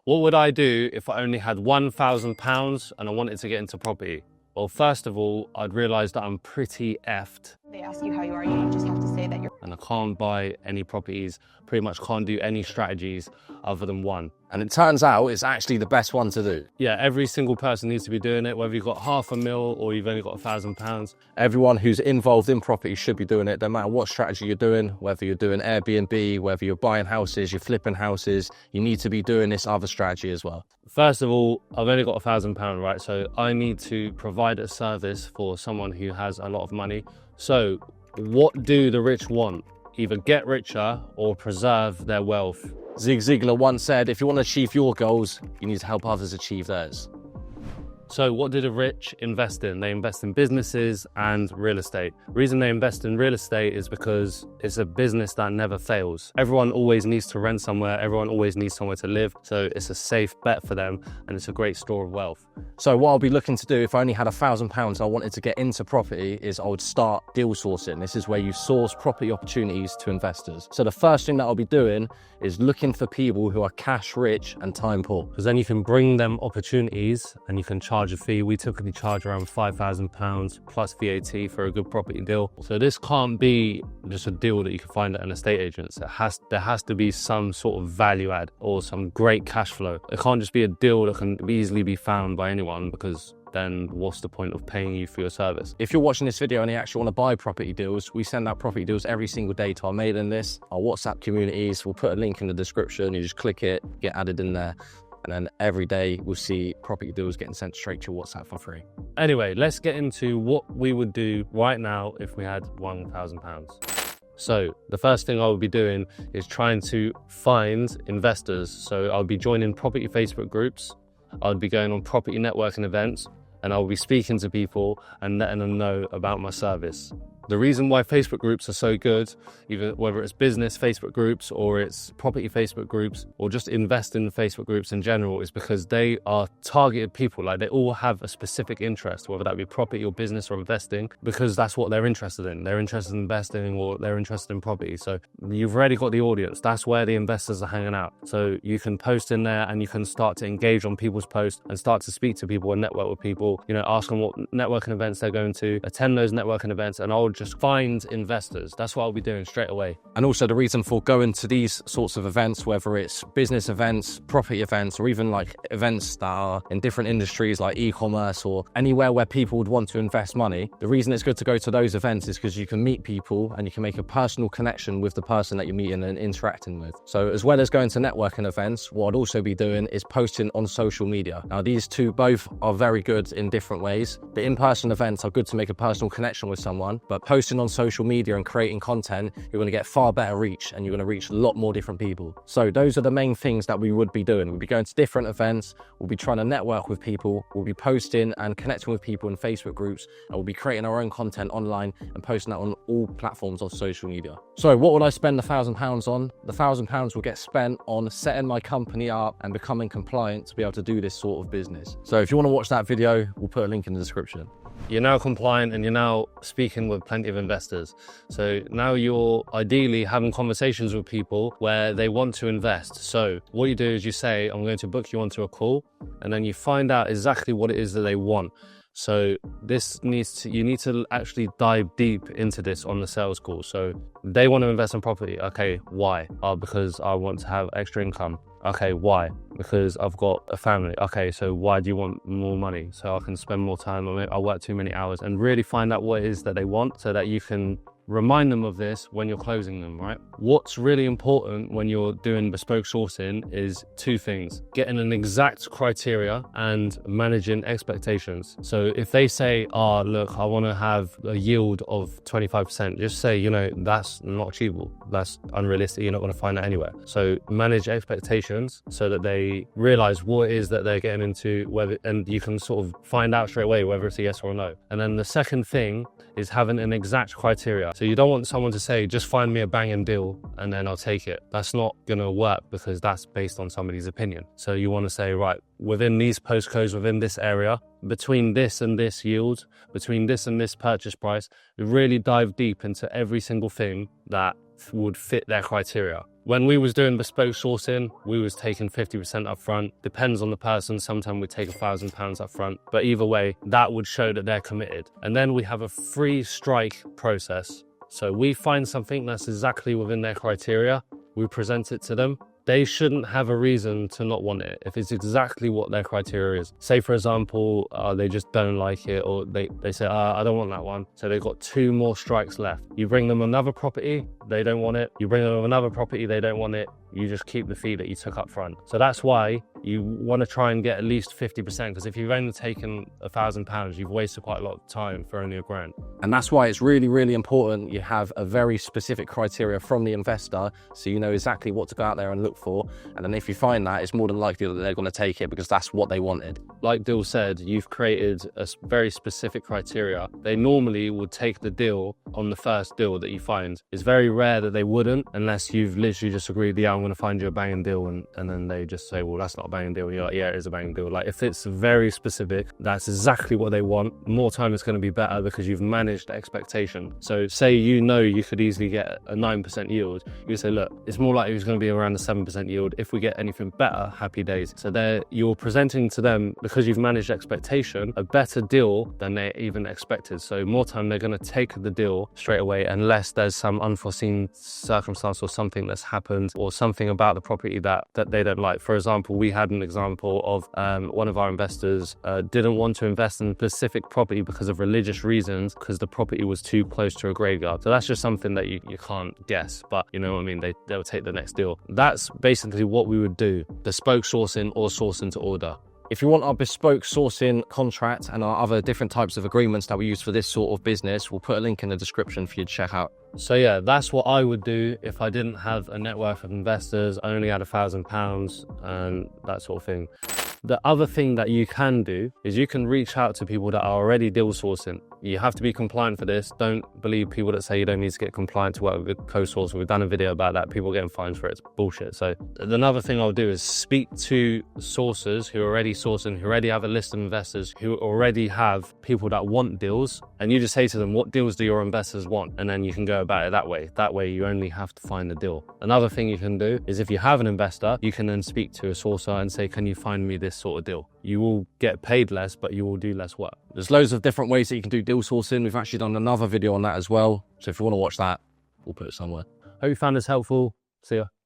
What would I do if I only had £1,000 and I wanted to get into property? Well, first of all, I'd realise that I'm pretty effed. They ask you how you are, you just have to say that you're... And I can't buy any properties, pretty much can't do any strategies other than one. And it turns out it's actually the best one to do. Yeah, every single person needs to be doing it, whether you've got £500,000 or you've only got £1,000. Everyone who's involved in property should be doing it, no matter what strategy you're doing, whether you're doing Airbnb, whether you're buying houses, you're flipping houses, you need to be doing this other strategy as well. First of all, I've only got £1,000, right? So I need to provide a service for someone who has a lot of money. So what do the rich want? Either get richer or preserve their wealth. Zig Ziglar once said, if you want to achieve your goals, you need to help others achieve theirs. So what do the rich invest in? They invest in businesses and real estate. The reason they invest in real estate is because it's a business that never fails. Everyone always needs to rent somewhere. Everyone always needs somewhere to live. So it's a safe bet for them and it's a great store of wealth. So what I'll be looking to do if I only had £1,000 and I wanted to get into property is I would start deal sourcing. This is where you source property opportunities to investors. So the first thing that I'll be doing is looking for people who are cash rich and time poor. Because then you can bring them opportunities and you can charge a fee. We typically charge around £5,000 plus VAT for a good property deal. So this can't be just a deal that you can find at an estate agent. There has to be some sort of value add or some great cash flow. It can't just be a deal that can easily be found by anyone, because then what's the point of paying you for your service? If you're watching this video and you actually want to buy property deals, we send out property deals every single day to our mailing list, our WhatsApp communities. We'll put a link in the description. You just click it, get added in there. And then every day we'll see property deals getting sent straight to your WhatsApp for free. Anyway, let's get into what we would do right now if we had £1,000. So the first thing I would be doing is trying to find investors. So I'll be joining property Facebook groups. I'll be going on property networking events, and I'll be speaking to people and letting them know about my service. The reason why Facebook groups are so good, even whether it's business Facebook groups or it's property Facebook groups or just invest in Facebook groups in general, is because they are targeted people. Like, they all have a specific interest, whether that be property or business or investing, because that's what they're interested in. They're interested in investing or they're interested in property. So you've already got the audience. That's where the investors are hanging out. So you can post in there and you can start to engage on people's posts and start to speak to people and network with people, you know, ask them what networking events they're going to, attend those networking events, and I'll just find investors. That's what I'll be doing straight away. And also the reason for going to these sorts of events, whether it's business events, property events, or even like events that are in different industries like e-commerce or anywhere where people would want to invest money, the reason it's good to go to those events is because you can meet people and you can make a personal connection with the person that you're meeting and interacting with. So as well as going to networking events, what I'd also be doing is posting on social media. Now these two both are very good in different ways. The in-person events are good to make a personal connection with someone, but posting on social media and creating content, you're going to get far better reach and you're going to reach a lot more different people. So those are the main things that we would be doing. We'll be going to different events, we'll be trying to network with people, we'll be posting and connecting with people in Facebook groups, and we'll be creating our own content online and posting that on all platforms of social media. So what would I spend the £1,000 on? The £1,000 will get spent on setting my company up and becoming compliant to be able to do this sort of business. So if you want to watch that video, we'll put a link in the description. You're now compliant and you're now speaking with plenty of investors. So now you're ideally having conversations with people where they want to invest. So what you do is you say, I'm going to book you onto a call, and then you find out exactly what it is that they want. So you need to actually dive deep into this on the sales call. So they want to invest in property. Okay, why? Because I want to have extra income. Okay, why? Because I've got a family. Okay, so why do you want more money? So I can spend more time, or I work too many hours, and really find out what it is that they want so that you can remind them of this when you're closing them, right? What's really important when you're doing bespoke sourcing is two things: getting an exact criteria and managing expectations. So if they say, oh, look, I want to have a yield of 25%, just say, you know, that's not achievable. That's unrealistic. You're not going to find that anywhere. So manage expectations so that they realize what it is that they're getting into, and you can sort of find out straight away whether it's a yes or a no. And then the second thing is having an exact criteria. So you don't want someone to say, just find me a banging deal and then I'll take it. That's not going to work, because that's based on somebody's opinion. So you want to say, right, within these postcodes, within this area, between this and this yield, between this and this purchase price, really dive deep into every single thing that would fit their criteria. When we was doing bespoke sourcing, we was taking 50% up front. Depends on the person. Sometimes we take £1,000 up front. But either way, that would show that they're committed. And then we have a free strike process. So we find something that's exactly within their criteria. We present it to them. They shouldn't have a reason to not want it if it's exactly what their criteria is. Say, for example, they just don't like it, or they say, I don't want that one. So they've got 2 more strikes left. You bring them another property, they don't want it. You bring them another property, they don't want it. You just keep the fee that you took up front. So that's why you want to try and get at least 50%, because if you've only taken £1,000, you've wasted quite a lot of time for only £1,000. And that's why it's really, really important you have a very specific criteria from the investor, so you know exactly what to go out there and look for. And then if you find that, it's more than likely that they're going to take it because that's what they wanted. Like Dill said, you've created a very specific criteria. They normally would take the deal on the first deal that you find. It's very rare that they wouldn't, unless you've literally just agreed, yeah, I'm going to find you a banging deal, and then they just say, well, that's not a banging deal. You're like, yeah, it is a banging deal. Like, if it's very specific, that's exactly what they want. More time is going to be better because you've managed the expectation. So say you know you could easily get a 9% yield. You say, look, it's more likely it's going to be around a 7% yield. If we get anything better, happy days. So you're presenting to them, because you've managed expectation, a better deal than they even expected. So more time they're going to take the deal straight away, unless there's some unforeseen circumstance or something that's happened, or something about the property that they don't like. For example, we had an example of one of our investors didn't want to invest in a specific property because of religious reasons, because the property was too close to a graveyard. So that's just something that you can't guess, but you know what I mean, they'll take the next deal. That's basically what we would do: bespoke sourcing or sourcing to order. If you want our bespoke sourcing contract and our other different types of agreements that we use for this sort of business, we'll put a link in the description for you to check out. So yeah, that's what I would do if I didn't have a net worth of investors. I only had £1,000 and that sort of thing. The other thing that you can do is you can reach out to people that are already deal sourcing. You have to be compliant for this. Don't believe people that say you don't need to get compliant to work with co-source. We've done a video about that. People getting fines for it. It's bullshit. So another thing I'll do is speak to sourcers who are already sourcing, who already have a list of investors, who already have people that want deals. And you just say to them, what deals do your investors want? And then you can go about it that way. That way you only have to find the deal. Another thing you can do is, if you have an investor, you can then speak to a sourcer and say, can you find me this sort of deal? You will get paid less, but you will do less work. There's loads of different ways that you can do deal sourcing. We've actually done another video on that as well. So if you want to watch that, we'll put it somewhere. Hope you found this helpful. See ya.